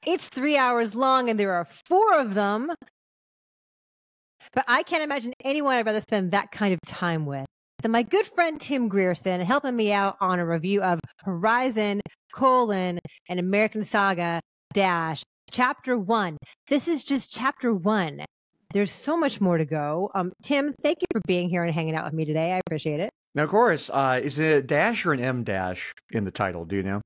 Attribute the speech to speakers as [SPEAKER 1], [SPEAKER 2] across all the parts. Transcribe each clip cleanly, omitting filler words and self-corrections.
[SPEAKER 1] It's 3 hours long and there are 4 of them. But I can't imagine anyone I'd rather spend that kind of time with than my good friend Tim Grierson helping me out on a review of Horizon, an American Saga Dash, Chapter 1. This is just Chapter 1. There's so much more to go. Tim, thank you for being here and hanging out with me today. I appreciate it.
[SPEAKER 2] Now, of course, is it a dash or an M dash in the title? Do you know?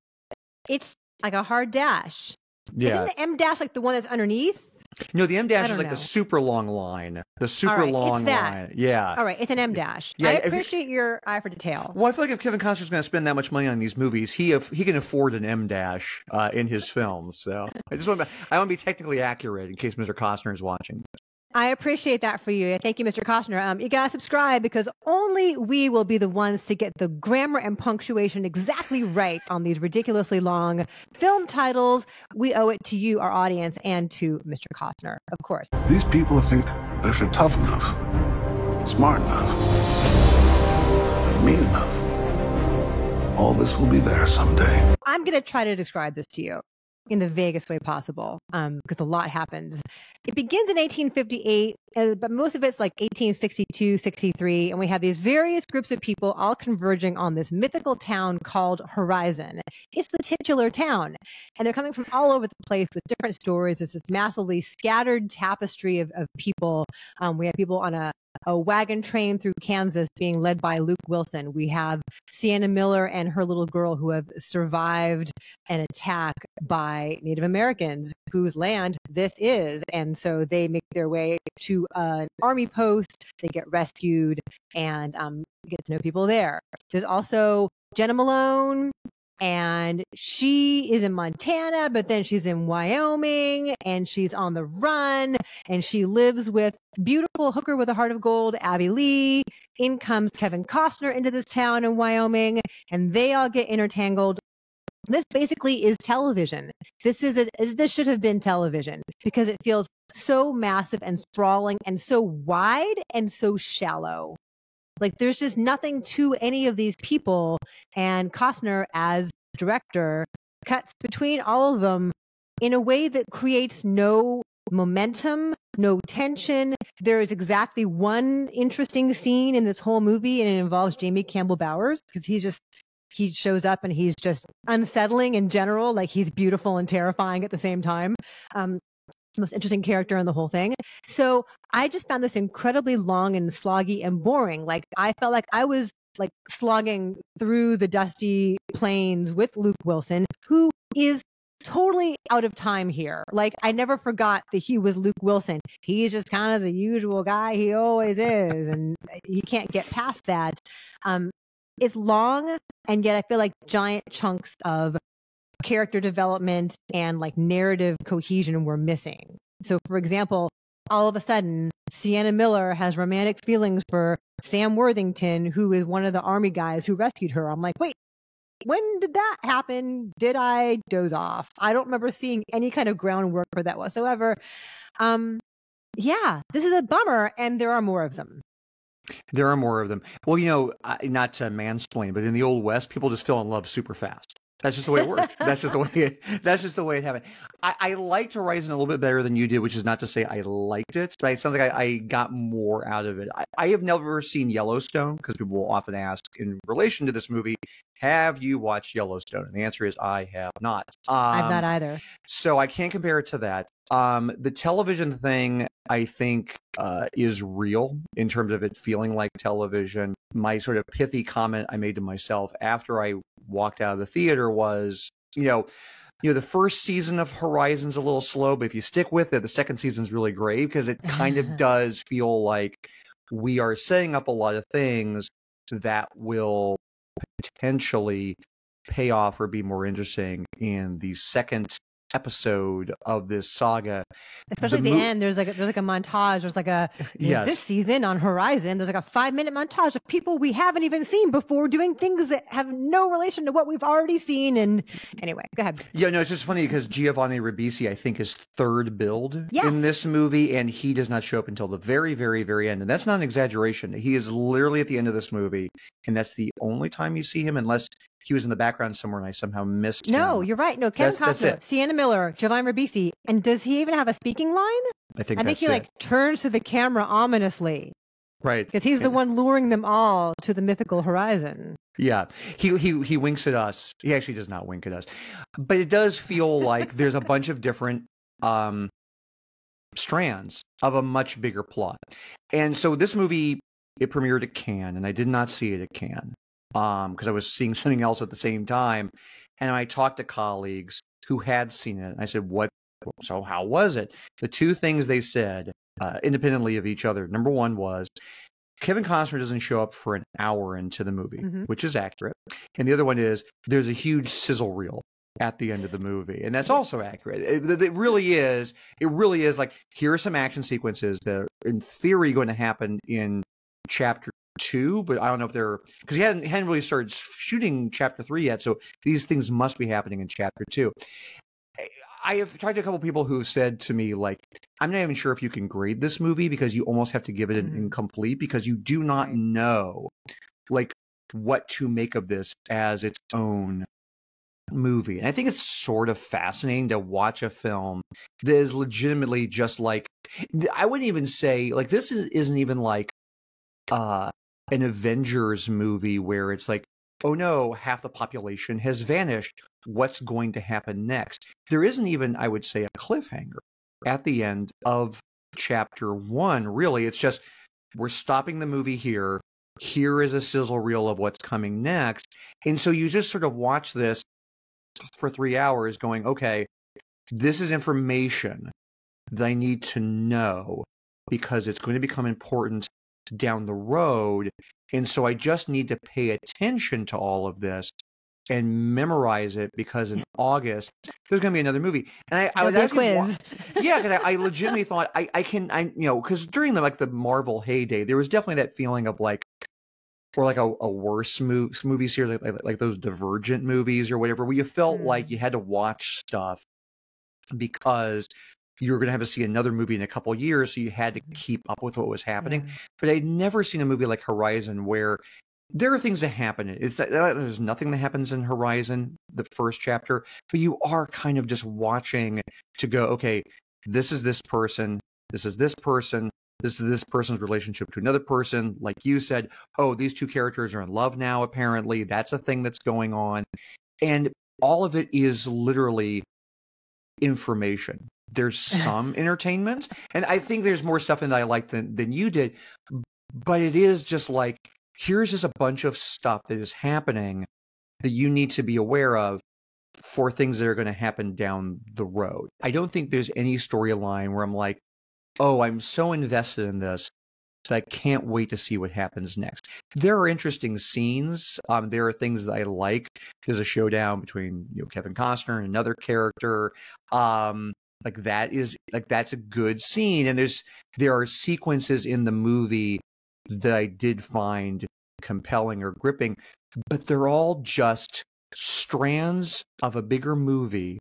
[SPEAKER 1] It's like a hard dash.
[SPEAKER 2] Yeah.
[SPEAKER 1] Isn't the M dash like the one that's underneath?
[SPEAKER 2] No, the M dash is like the super long line. The super long line. Yeah.
[SPEAKER 1] All right, it's an M dash. Yeah, I appreciate your eye for detail.
[SPEAKER 2] Well, I feel like if Kevin Costner's going to spend that much money on these movies, he can afford an M dash in his films. So I want to be technically accurate in case Mr. Costner is watching.
[SPEAKER 1] I appreciate that for you. Thank you, Mr. Costner. You got to subscribe because only we will be the ones to get the grammar and punctuation exactly right on these ridiculously long film titles. We owe it to you, our audience, and to Mr. Costner, of course.
[SPEAKER 3] These people think that if they're tough enough, smart enough, and mean enough, all this will be there someday.
[SPEAKER 1] I'm going to try to describe this to you in the vaguest way possible, because a lot happens. It begins in 1858, but most of it's like 1862, 63, and we have these various groups of people all converging on this mythical town called Horizon. It's the titular town, and they're coming from all over the place with different stories. It's this massively scattered tapestry of people. We have people on a wagon train through Kansas being led by Luke Wilson. We have Sienna Miller and her little girl who have survived an attack by Native Americans whose land this is. And so they make their way to an army post. They get rescued and get to know people there. There's also Jenna Malone, and she is in Montana, but then she's in Wyoming and she's on the run and she lives with beautiful hooker with a heart of gold, Abby Lee. In comes Kevin Costner into this town in Wyoming and they all get intertangled. This basically is television. This should have been television because it feels so massive and sprawling and so wide and so shallow. Like there's just nothing to any of these people, and Costner as director cuts between all of them in a way that creates no momentum, no tension. There is exactly one interesting scene in this whole movie, and it involves Jamie Campbell Bowers because he shows up and he's just unsettling in general. Like he's beautiful and terrifying at the same time. The most interesting character in the whole thing. So I just found this incredibly long and sloggy and boring. Like I felt like I was like slogging through the dusty plains with Luke Wilson, who is totally out of time here. Like I never forgot that he was Luke Wilson. He's just kind of the usual guy he always is. And you can't get past that. It's long. And yet I feel like giant chunks of character development and like narrative cohesion were missing. So for example, all of a sudden Sienna Miller has romantic feelings for Sam Worthington, who is one of the army guys who rescued her. I'm like, wait, when did that happen? Did I doze off? I don't remember seeing any kind of groundwork for that whatsoever. Yeah, this is a bummer, and there are more of them.
[SPEAKER 2] There are more of them. Well, you know, not to mansplain, but in the Old West, people just fell in love super fast. That's just the way it worked. That's just the way it happened. I liked Horizon a little bit better than you did, which is not to say I liked it, but it sounds like I got more out of it. I have never seen Yellowstone because people will often ask in relation to this movie, have you watched Yellowstone? And the answer is I have not.
[SPEAKER 1] I've not either.
[SPEAKER 2] So I can't compare it to that. The television thing, I think, is real in terms of it feeling like television. My sort of pithy comment I made to myself after I walked out of the theater was, the first season of Horizon's a little slow, but if you stick with it, the second season's really great because it kind of does feel like we are setting up a lot of things that will potentially pay off or be more interesting in the second episode of this saga,
[SPEAKER 1] especially the end. There's like a montage. There's like this season on Horizon, there's like a 5-minute montage of people we haven't even seen before doing things that have no relation to what we've already seen. And anyway, go ahead.
[SPEAKER 2] Yeah, no, it's just funny because Giovanni Ribisi, I think, is third build in this movie, and he does not show up until the very, very, very end. And that's not an exaggeration. He is literally at the end of this movie, and that's the only time you see him, unless he was in the background somewhere and I somehow missed
[SPEAKER 1] No,
[SPEAKER 2] him.
[SPEAKER 1] you're right. No, Kevin
[SPEAKER 2] That's
[SPEAKER 1] Costner,
[SPEAKER 2] it.
[SPEAKER 1] Sienna Miller, Giovanni Ribisi. And does he even have a speaking line?
[SPEAKER 2] I think
[SPEAKER 1] he like turns to the camera ominously.
[SPEAKER 2] Right.
[SPEAKER 1] Because he's the one luring them all to the mythical horizon.
[SPEAKER 2] Yeah, he winks at us. He actually does not wink at us, but it does feel like there's a bunch of different strands of a much bigger plot. And so this movie, it premiered at Cannes, and I did not see it at Cannes because I was seeing something else at the same time. And I talked to colleagues who had seen it, and I said, "What? So how was it?" The two things they said, independently of each other. Number one was, Kevin Costner doesn't show up for an hour into the movie, which is accurate. And the other one is there's a huge sizzle reel at the end of the movie. And that's also accurate. It really is. It really is like, here are some action sequences that are in theory going to happen in chapter 2, but I don't know if they're, because he hadn't really started shooting chapter 3 yet. So these things must be happening in chapter 2. I have talked to a couple people who said to me, like, I'm not even sure if you can grade this movie because you almost have to give it an incomplete because you do not know, like, what to make of this as its own movie. And I think it's sort of fascinating to watch a film that is legitimately just like, I wouldn't even say, like, this isn't even like an Avengers movie where it's like, oh no, half the population has vanished. What's going to happen next? There isn't even, I would say, a cliffhanger at the end of chapter 1. Really, it's just, we're stopping the movie here. Here is a sizzle reel of what's coming next. And so you just sort of watch this for 3 hours going, okay, this is information that I need to know because it's going to become important down the road. And so I just need to pay attention to all of this and memorize it because in August there's going to be another movie. And I was actually,
[SPEAKER 1] quiz.
[SPEAKER 2] yeah, because I legitimately thought I because during the Marvel heyday, there was definitely that feeling of like, or like a worse movie series, like those Divergent movies or whatever, where you felt like you had to watch stuff because you were going to have to see another movie in a couple of years, so you had to keep up with what was happening. But I'd never seen a movie like Horizon where there are things that happen. There's nothing that happens in Horizon, the first chapter, but you are kind of just watching to go, okay, this is this person, this is this person, this is this person's relationship to another person. Like you said, oh, these two characters are in love now, apparently. That's a thing that's going on. And all of it is literally information. There's some entertainment, and I think there's more stuff in that I like than you did, but it is just like, here's just a bunch of stuff that is happening that you need to be aware of for things that are going to happen down the road. I don't think there's any storyline where I'm like, oh, I'm so invested in this that I can't wait to see what happens next. There are interesting scenes. There are things that I like. There's a showdown between Kevin Costner and another character. That's a good scene. And there are sequences in the movie that I did find compelling or gripping, but they're all just strands of a bigger movie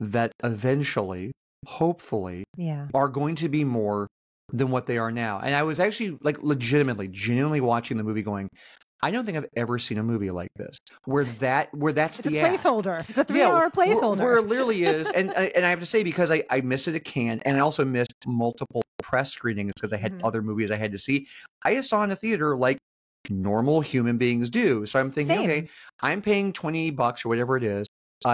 [SPEAKER 2] that eventually, hopefully, are going to be more than what they are now. And I was actually genuinely watching the movie going, I don't think I've ever seen a movie like this where that's
[SPEAKER 1] it's
[SPEAKER 2] the
[SPEAKER 1] a placeholder. It's a 3-hour placeholder.
[SPEAKER 2] Where it literally is. And I have to say, because I missed it at Cannes, and I also missed multiple press screenings because I had other movies I had to see. I just saw in a theater like normal human beings do. So I'm thinking, okay, I'm paying $20 or whatever it is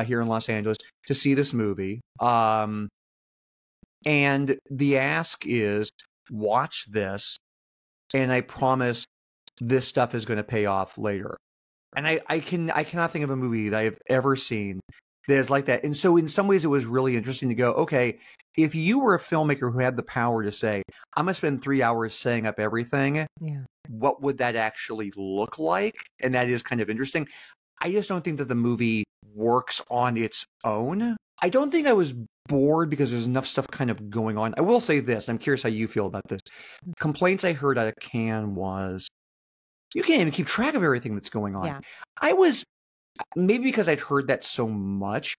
[SPEAKER 2] here in Los Angeles to see this movie. And the ask is, watch this, and I promise this stuff is going to pay off later. And I cannot think of a movie that I've ever seen that is like that. And so in some ways it was really interesting to go, okay, if you were a filmmaker who had the power to say, I'm going to spend 3 hours setting up everything, what would that actually look like? And that is kind of interesting. I just don't think that the movie works on its own. I don't think I was bored because there's enough stuff kind of going on. I will say this, I'm curious how you feel about this. Complaints I heard out of Cannes was, you can't even keep track of everything that's going on.
[SPEAKER 1] Yeah.
[SPEAKER 2] I was, maybe because I'd heard that so much,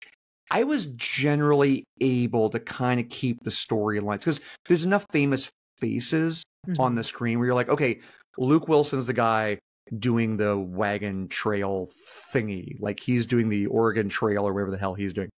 [SPEAKER 2] I was generally able to kind of keep the storylines because there's enough famous faces on the screen where you're like, okay, Luke Wilson's the guy doing the wagon trail thingy. Like he's doing the Oregon Trail or whatever the hell he's doing.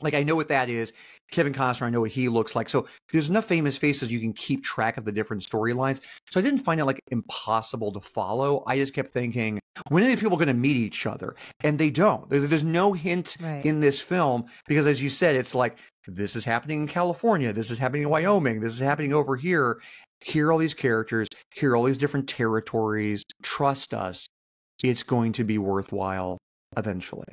[SPEAKER 2] Like, I know what that is. Kevin Costner, I know what he looks like. So there's enough famous faces you can keep track of the different storylines. So I didn't find it like impossible to follow. I just kept thinking, when are these people going to meet each other? And they don't. There's no hint in this film because, as you said, it's like, this is happening in California. This is happening in Wyoming. This is happening over here. Here are all these characters. Here are all these different territories. Trust us. It's going to be worthwhile eventually.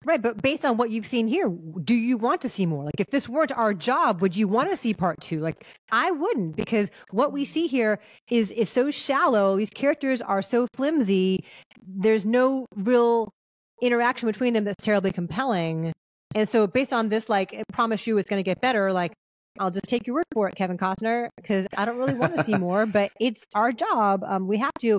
[SPEAKER 1] Right, but based on what you've seen here, do you want to see more? Like, if this weren't our job, would you want to see part 2? Like, I wouldn't, because what we see here is so shallow. These characters are so flimsy. There's no real interaction between them that's terribly compelling. And so based on this, like, I promise you it's going to get better, like, I'll just take your word for it, Kevin Costner, because I don't really want to see more, but it's our job. We have to.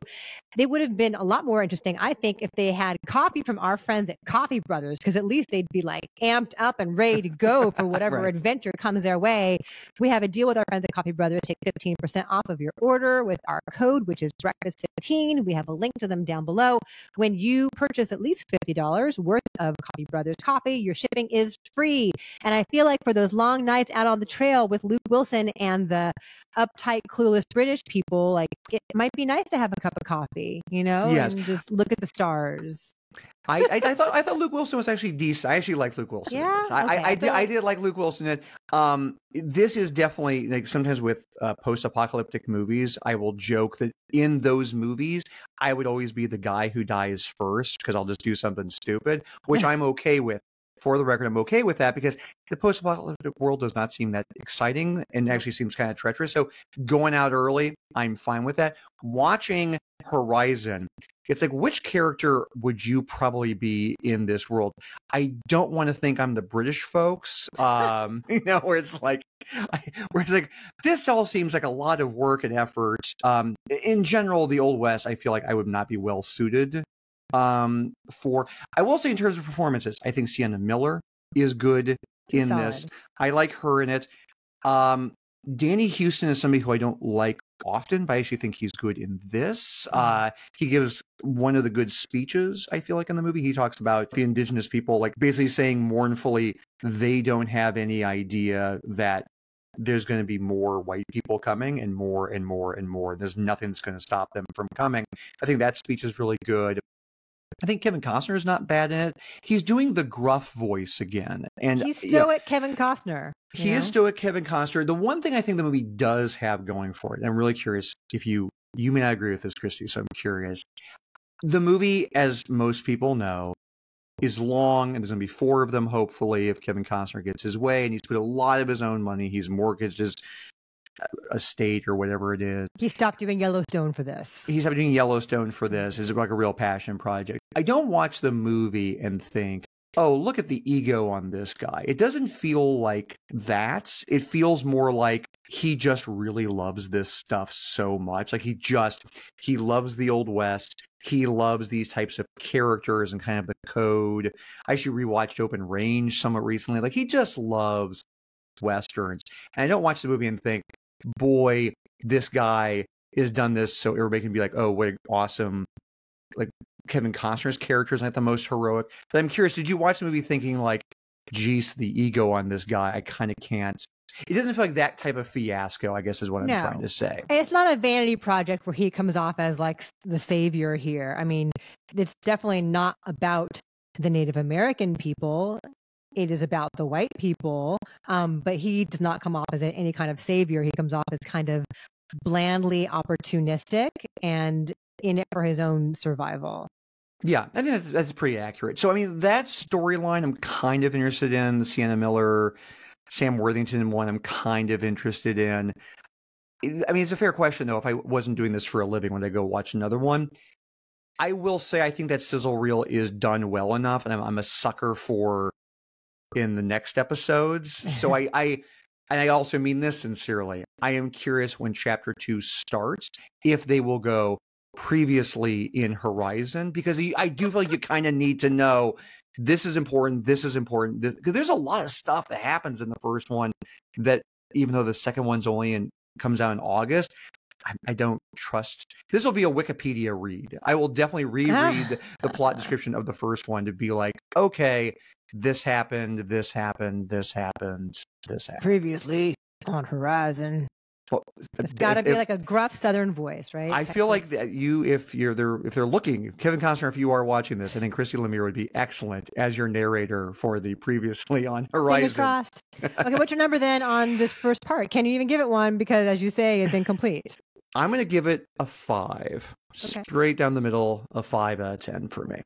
[SPEAKER 1] They would have been a lot more interesting, I think, if they had coffee from our friends at Coffee Brothers, because at least they'd be like amped up and ready to go for whatever adventure comes their way. We have a deal with our friends at Coffee Brothers. Take 15% off of your order with our code, which is breakfast15. We have a link to them down below. When you purchase at least $50 worth of Coffee Brothers coffee, your shipping is free. And I feel like for those long nights out on the trail with Luke Wilson and the uptight, clueless British people, like, it might be nice to have a cup of coffee, you know, and just look at the stars.
[SPEAKER 2] I thought Luke Wilson was actually decent. I actually liked Luke Wilson.
[SPEAKER 1] Yeah,
[SPEAKER 2] I did like Luke Wilson. This is definitely, like, sometimes with post-apocalyptic movies, I will joke that in those movies, I would always be the guy who dies first because I'll just do something stupid, which I'm okay with. For the record, I'm okay with that because the post-apocalyptic world does not seem that exciting and actually seems kind of treacherous. So going out early, I'm fine with that. Watching Horizon, it's like, which character would you probably be in this world? I don't want to think I'm the British folks, you know, where it's like, this all seems like a lot of work and effort. In general, the Old West, I feel like I would not be well suited for. I will say, in terms of performances, I think Sienna Miller is good in this. I like her in it. Danny Houston is somebody who I don't like often, but I actually think he's good in this. He gives one of the good speeches, I feel like, in the movie. He talks about the indigenous people, like, basically saying mournfully they don't have any idea that there's going to be more white people coming and more and more and more. There's nothing that's going to stop them from coming. I think that speech is really good. I think Kevin Costner is not bad in it. He's doing the gruff voice again. And
[SPEAKER 1] he's stoic Kevin Costner.
[SPEAKER 2] He is stoic Kevin Costner. The one thing I think the movie does have going for it, and I'm really curious if you may not agree with this, Christy, so I'm curious. The movie, as most people know, is long, and there's going to be 4 of them, hopefully, if Kevin Costner gets his way, and he's put a lot of his own money. He's mortgaged his estate or whatever it is.
[SPEAKER 1] He stopped doing Yellowstone for this.
[SPEAKER 2] He's doing Yellowstone for this. It's like a real passion project. I don't watch the movie and think, oh, look at the ego on this guy. It doesn't feel like that. It feels more like he just really loves this stuff so much. Like he loves the Old West. He loves these types of characters and kind of the code. I actually rewatched Open Range somewhat recently. Like, he just loves Westerns. And I don't watch the movie and think, boy, this guy has done this so everybody can be like, oh, what awesome. Like, Kevin Costner's character is not the most heroic. But I'm curious, did you watch the movie thinking like, geez, the ego on this guy, I kind of can't. It doesn't feel like that type of fiasco, I guess, is what I'm trying to say.
[SPEAKER 1] It's not a vanity project where he comes off as like the savior here. I mean, it's definitely not about the Native American people. It is about the white people, but he does not come off as any kind of savior. He comes off as kind of blandly opportunistic and in it for his own survival.
[SPEAKER 2] Yeah, I think that's pretty accurate. So, I mean, that storyline I'm kind of interested in. The Sienna Miller, Sam Worthington one I'm kind of interested in. I mean, it's a fair question, though. If I wasn't doing this for a living, would I go watch another one? I will say I think that sizzle reel is done well enough, and I'm a sucker for in the next episodes. So I also mean this sincerely. I am curious when chapter 2 starts, if they will go previously in Horizon, because I do feel like you kind of need to know this is important, because there's a lot of stuff that happens in the first one that, even though the second one's only comes out in August, I don't trust. This will be a Wikipedia read. I will definitely reread the plot description of the first one to be like, okay, this happened, this happened, this happened, this happened.
[SPEAKER 1] Previously on Horizon.
[SPEAKER 2] Well,
[SPEAKER 1] It's got to be like a gruff Southern voice, right?
[SPEAKER 2] I feel like that if they're looking, Kevin Costner, if you are watching this, I think Christy Lemire would be excellent as your narrator for the Previously on Horizon.
[SPEAKER 1] Fingers crossed. Okay, what's your number then on this first part? Can you even give it one? Because as you say, it's incomplete.
[SPEAKER 2] I'm going to give it a 5.
[SPEAKER 1] Okay.
[SPEAKER 2] Straight down the middle, a 5 out of 10 for me.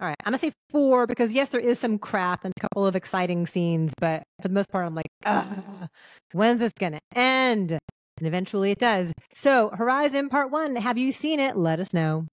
[SPEAKER 1] All right, I'm gonna say 4 because yes, there is some craft and a couple of exciting scenes, but for the most part, I'm like, when's this gonna end? And eventually it does. So, Horizon Part 1, have you seen it? Let us know.